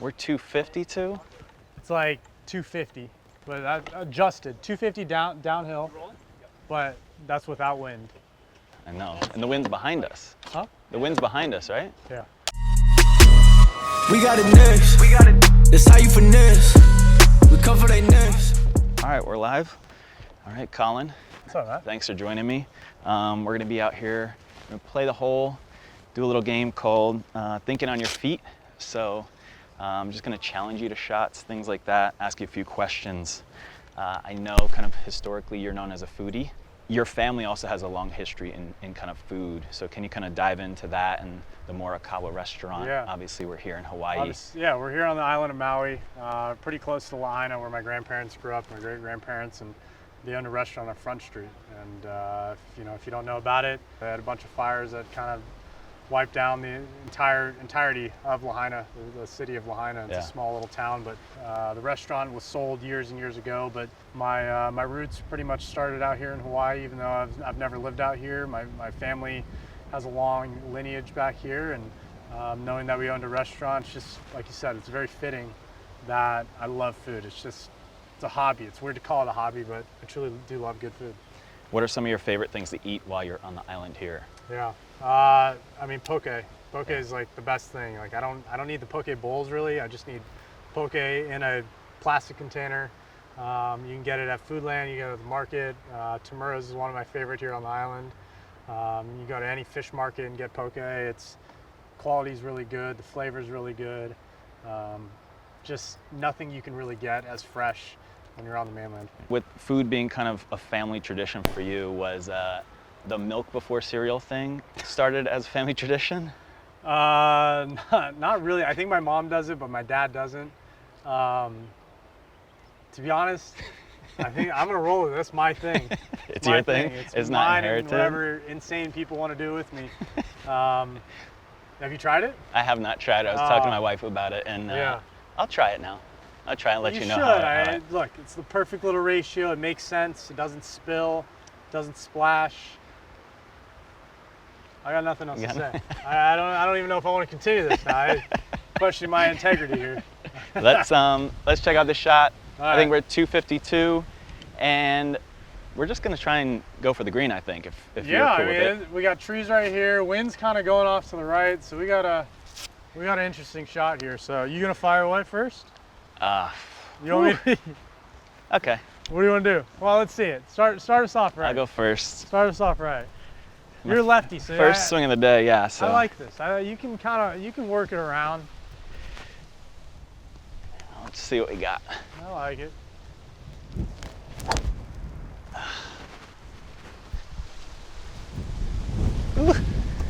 We're 252. It's like 250, but I adjusted 250 downhill, but that's without wind. I know. And the wind's behind us. Huh? The wind's behind us, right? Yeah. We got it next. That's how you finesse. We cover they next. All right, we're live. All right, Colin. What's up, man? Thanks for joining me. We're gonna be out here, we're gonna play the hole, do a little game called Thinking on Your Feet. So I'm just gonna challenge you to shots, things like that, ask you a few questions. I know kind of historically you're known as a foodie. Your family also has a long history in kind of food. So can you kind of dive into that and the Morikawa restaurant? Yeah. Obviously we're here in Hawaii. Yeah, we're here on the island of Maui, pretty close to Lahaina, where my grandparents grew up, my great-grandparents, and they owned a restaurant on Front Street. And if you don't know about it, they had a bunch of fires that kind of wiped down the entirety of Lahaina, the city of Lahaina. It's Yeah. a small little town, but the restaurant was sold years and years ago. But my roots pretty much started out here in Hawaii, even though I've never lived out here. My family has a long lineage back here, and knowing that we owned a restaurant, it's just, like you said, it's very fitting that I love food. It's a hobby. It's weird to call it a hobby, but I truly do love good food. What are some of your favorite things to eat while you're on the island here? Yeah, I mean poke. Poke is like the best thing. Like I don't need the poke bowls really. I just need poke in a plastic container. You can get it at Foodland. You get it at the market. Tamura's is one of my favorite here on the island. You go to any fish market and get poke. It's quality's really good. The flavor's really good. Just nothing you can really get as fresh when you're on the mainland. With food being kind of a family tradition for you, was the milk before cereal thing started as a family tradition? Not really. I think my mom does it, but my dad doesn't. To be honest, I think I'm gonna roll with it. That's my thing. It's my your thing? It's not mine inherited? and whatever insane people want to do with me. Have you tried it? I have not tried it. I was talking to my wife about it, and Yeah. I'll try it now. I'll try and let you know should. how Look, it's the perfect little ratio. It makes sense. It doesn't spill. It doesn't splash. I got nothing else to say. I don't even know if I want to continue this now. I question my integrity here. Let's check out the shot. All I think right. we're at 252, and we're just gonna try and go for the green. I think if you're Yeah, cool with it. we got trees right here. Wind's kind of going off to the right, so we got an interesting shot here. So you gonna fire away first? You want me? Okay, What do you want to do? Well, let's see it. Start us off right. I'll go first. Start us off right. You're lefty, so First swing of the day, yeah. So I like this. You can work it around. let's see what we got. I like it.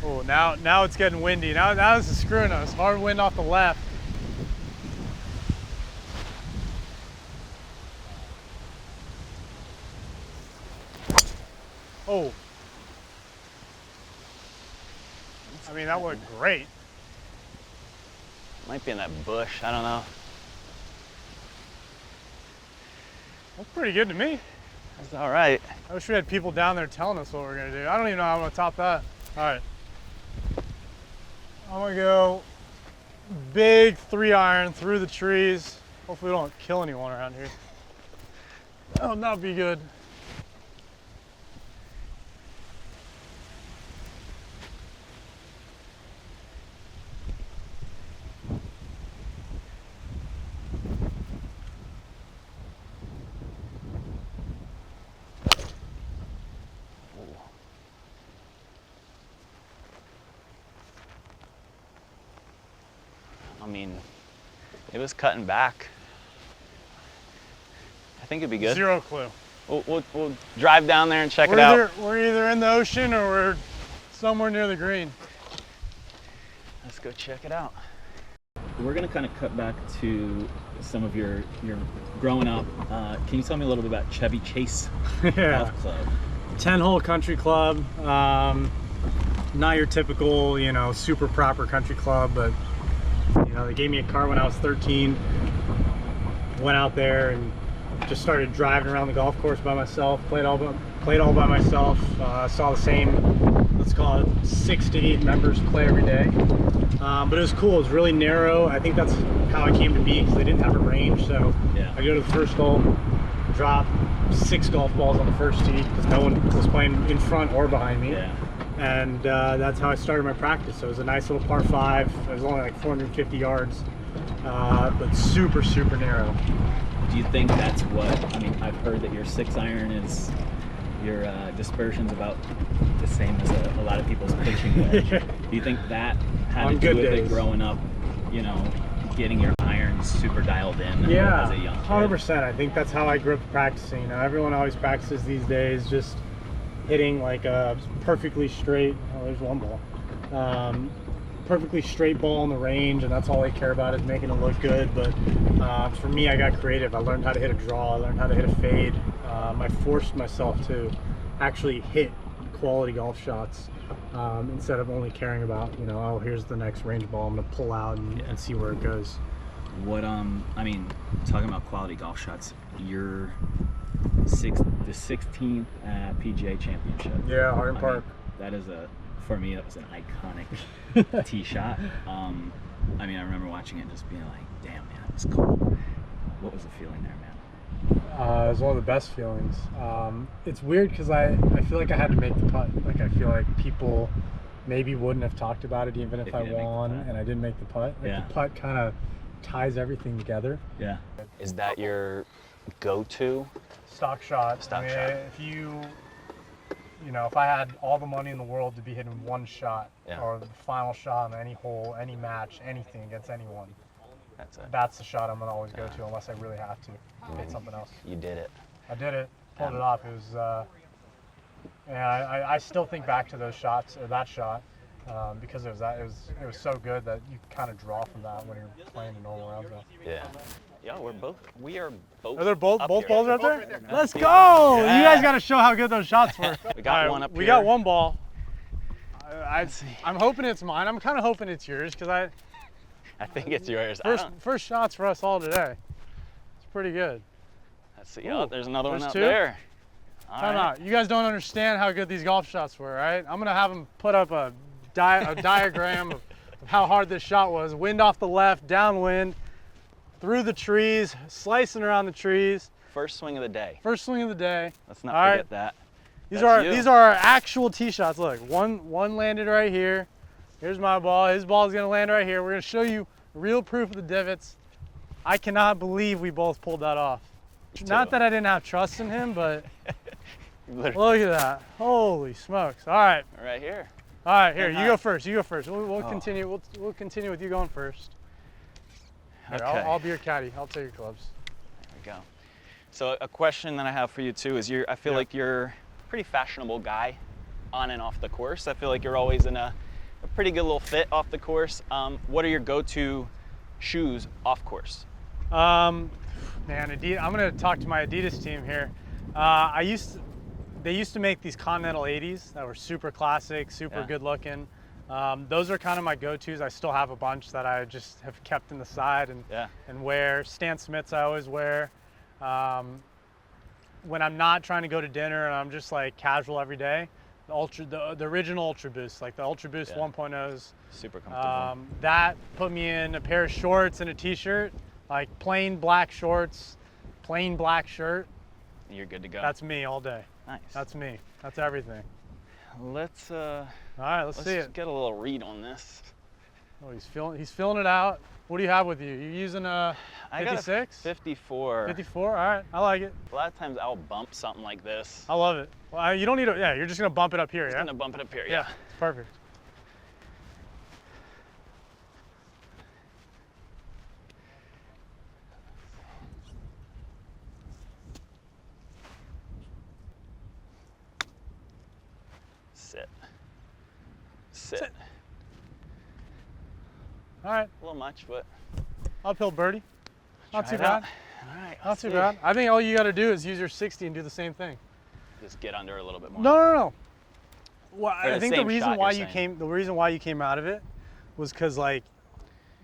Oh, now it's getting windy. Now this is screwing us. Hard wind off the left. Oh. I mean, that looked great. Might be in that bush. I don't know. That's pretty good to me. That's all right. I wish we had people down there telling us what we're gonna do. I don't even know how I'm gonna top that. All right. I'm gonna go big 3-iron through the trees. Hopefully we don't kill anyone around here. That would not be good. I mean, it was cutting back. I think it'd be good. Zero clue. We'll drive down there and check it out. We're either in the ocean or we're somewhere near the green. Let's go check it out. We're gonna kind of cut back to some of your growing up. Can you tell me a little bit about Chevy Chase Golf Club? 10-hole country club. Not your typical, super proper country club, but they gave me a car when I was 13. Went out there and just started driving around the golf course by myself. Played all by myself. Saw the same, let's call it 6 to 8 members play every day. But it was cool. It was really narrow. I think that's how I came to be because they didn't have a range. So Yeah. I go to the first hole, drop 6 golf balls on the first tee because no one was playing in front or behind me. Yeah. And that's how I started my practice. So it was a nice little par 5. It was only like 450 yards, but super, super narrow. Do you think that's what, I mean, I've heard that your 6-iron is, your dispersion's about the same as a lot of people's pitching wedge. Do you think that had On to do good with it days. growing up, you know, getting your irons super dialed in Yeah, as a young kid? 100%. I think that's how I grew up practicing. You know, everyone always practices these days, just hitting like a perfectly straight. Oh, there's one ball. Perfectly straight ball in the range, and that's all I care about is making it look good. But for me, I got creative. I learned how to hit a draw. I learned how to hit a fade. I forced myself to actually hit quality golf shots instead of only caring about, you know, oh, here's the next range ball. I'm gonna pull out and see where it goes. What I mean, talking about quality golf shots, you're the 16th PGA Championship. Yeah, Harding I mean, Park. that is for me, that was an iconic tee shot. I mean, I remember watching it and just being like, damn, man, it was cool. What was the feeling there, man? It was one of the best feelings. It's weird because I feel like I had to make the putt. Like, I feel like people maybe wouldn't have talked about it even if If I you didn't make the won putt. and I didn't make the putt. Like, Yeah. the putt kind of ties everything together. Yeah. Is that your go-to? Stock shot. Stock I mean, shot. if you know, if I had all the money in the world to be hitting one shot Yeah. or the final shot on any hole, any match, anything against anyone, That's it. that's the shot I'm gonna always go to unless I really have to hit something else. You did it. I did it, pulled it off. It was, yeah. I still think back to those shots or that shot because it was so good that you kind of draw from that when you're playing a normal round. Yeah. Yeah, we are both. Are there both up balls here. right there? Let's Yeah. go! Yeah. You guys got to show how good those shots were. We got All right, one up we here. got one ball. Let's see. I'm hoping it's mine. I'm kind of hoping it's yours because I think it's yours. I don't- first shots for us all today. It's pretty good. Let's see. Ooh, Oh, there's another one there's out two? there. All Time right. out. You guys don't understand how good these golf shots were, right? I'm gonna have them put up a diagram of how hard this shot was. Wind off the left, downwind, through the trees, slicing around the trees. First swing of the day. First swing of the day. Let's not All right. forget that. These That's are you. these are our actual tee shots. Look, one landed right here. Here's my ball. His ball is gonna land right here. We're gonna show you real proof of the divots. I cannot believe we both pulled that off. Not that I didn't have trust in him, but Literally look at that. Holy smokes. All right. right here. All right, here, Uh-huh. you go first. You go first. We'll Oh. continue. We'll continue with you going first. Here, Okay. I'll be your caddy. I'll take your clubs. There we go. So a question that I have for you too is I feel Yeah. like you're a pretty fashionable guy on and off the course. I feel like you're always in a pretty good little fit off the course. What are your go-to shoes off course? Man, Adidas, I'm gonna talk to my Adidas team here. They used to make these Continental 80s that were super classic, super Yeah. good looking. Those are kind of my go-tos. I still have a bunch that I just have kept in the side Yeah. and wear. Stan Smiths I always wear. When I'm not trying to go to dinner and I'm just like casual every day, the original Ultra Boost, like the Ultra Boost Yeah. 1.0s. Super comfortable. That put me in a pair of shorts and a t-shirt, like plain black shorts, plain black shirt. You're good to go. That's me all day. nice. That's me. That's everything. Let's All right, let's see it. get a little read on this. Oh, he's filling it out. What do you have with you? You using a I got a 56? 54. 54? All right, I like it. A lot of times I'll bump something like this. I love it. Well, you don't need to, yeah, you're just gonna bump it up here, I'm yeah? gonna bump it up here. Yeah, it's perfect. Sit. Sit. All right, A little much, but uphill birdie. Not try too it out. bad. All right. Not let's too see. bad. I think all you gotta do is use your 60 and do the same thing. Just get under a little bit more. No. Well, Or I the think the same reason shot, why you're the reason why you came out of it was because like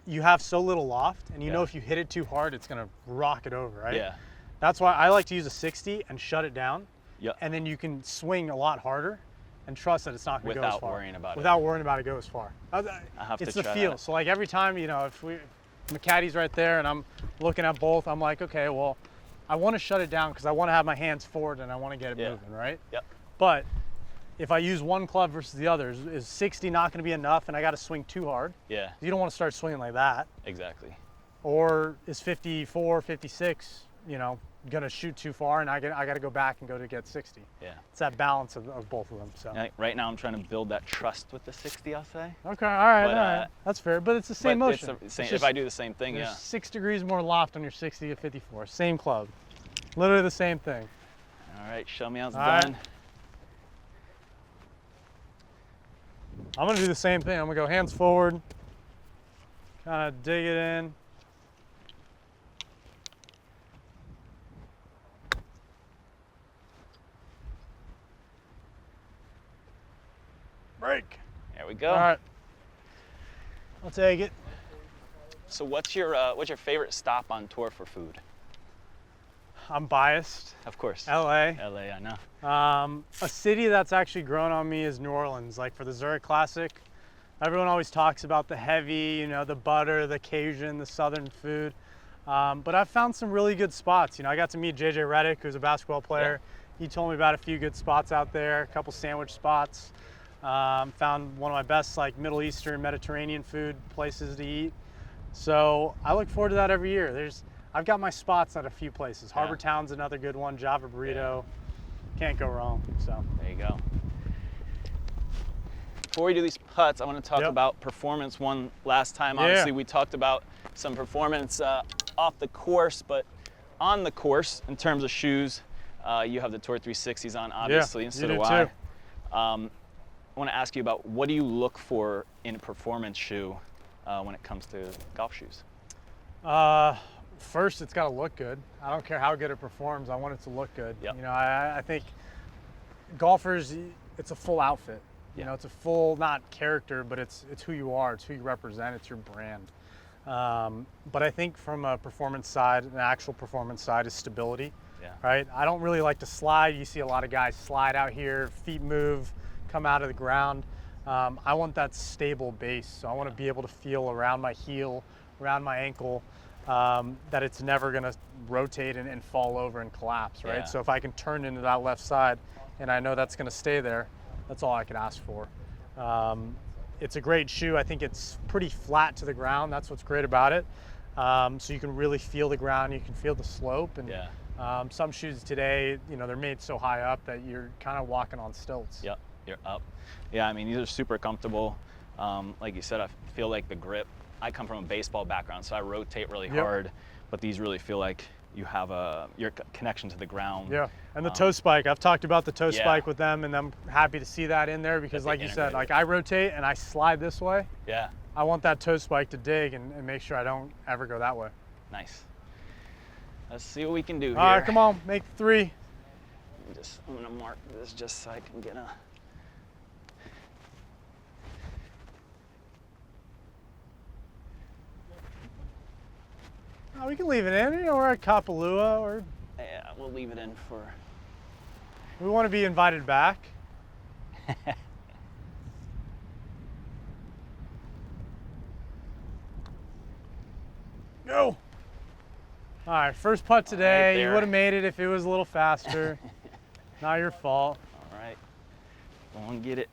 you have so little loft, and you know Yeah. if you hit it too hard, it's gonna rock it over, right? Yeah. That's why I like to use a 60 and shut it down, Yep. and then you can swing a lot harder, and trust that it's not going to go as Without far. worrying about it. Without worrying about it go as far. have It's to the try feel. that. So like every time, you know, if McCaddy's right there and I'm looking at both, I'm like, okay, well, I want to shut it down because I want to have my hands forward and I want to get it Yeah. moving, right? Yep. But if I use one club versus the other, is 60 not going to be enough and I got to swing too hard? Yeah, You don't want to start swinging like that. exactly. Or is 54, 56, you know, going to shoot too far and I got to go back and go to get 60. Yeah. It's that balance of both of them. So. Right now I'm trying to build that trust with the 60, I'll say. Okay, all right, But, all right. That's fair, but it's the same But motion. It's the It's same, just- if I do the same thing, There's yeah. 6 degrees more loft on your 60 to 54. Same club. Literally the same thing. All right, show me how it's All right. done. I'm gonna do the same thing. I'm gonna go hands forward, kind of dig it in. Break. There we go. All right. I'll take it. So what's your favorite stop on tour for food? I'm biased. Of course. LA. LA, I know. A city that's actually grown on me is New Orleans. Like for the Zurich Classic, everyone always talks about the heavy, you know, the butter, the Cajun, the Southern food. But I've found some really good spots. You know, I got to meet JJ Redick, who's a basketball player. He told me about a few good spots out there, a couple sandwich spots. Found one of my best like Middle Eastern, Mediterranean food places to eat. So I look forward to that every year. I've got my spots at a few places. Yeah. Harbor Town's another good one. Java Burrito, can't go wrong. So There you go. Before we do these putts, I want to talk Yep. about performance one last time. Yeah. Obviously, we talked about some performance off the course, but on the course, in terms of shoes, you have the Tour 360s on, obviously, and so you do do I. too. I want to ask you about what do you look for in a performance shoe when it comes to golf shoes? First, it's got to look good. I don't care how good it performs. I want it to look good. Yep. You know, I think golfers, it's a full outfit. You Yeah. know, it's a full, not character, but it's who you are. It's who you represent. It's your brand. But I think from a performance side, an actual performance side is stability. Yeah. Right? I don't really like to slide. You see a lot of guys slide out here, feet move, come out of the ground. I want that stable base. So I want to be able to feel around my heel, around my ankle, that it's never going to rotate and fall over and collapse, right? Yeah. So if I can turn into that left side and I know that's going to stay there, that's all I can ask for. It's a great shoe. I think it's pretty flat to the ground. That's what's great about it. So you can really feel the ground. You can feel the slope. And Yeah. some shoes today, you know, they're made so high up that you're kind of walking on stilts. Yep, you're up. Yeah, I mean, these are super comfortable. Like you said, I feel like the grip. I come from a baseball background, so I rotate really Yep. hard, but these really feel like you have your connection to the ground. Yeah, and the toe spike. I've talked about the toe Yeah. spike with them, and I'm happy to see that in there because, That like they you said, integrated like I rotate and I slide this way. Yeah, I want that toe spike to dig and make sure I don't ever go that way. nice. Let's see what we can do here. All right, come on, make 3. I'm gonna mark this just so I can get a. Oh, we can leave it in. You know, we're at Kapalua, or Yeah, we'll leave it in for. we want to be invited back. Go. All right, first putt today. You there. would have made it if it was a little faster. Not your fault. All right, go and get it.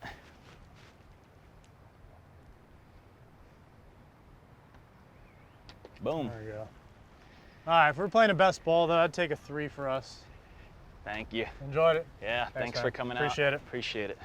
Boom. There we go. All right, if we're playing a best ball, though, I'd take a 3 for us. Thank you. Enjoyed it. Yeah, thanks man. for coming out. Appreciate it. Appreciate it.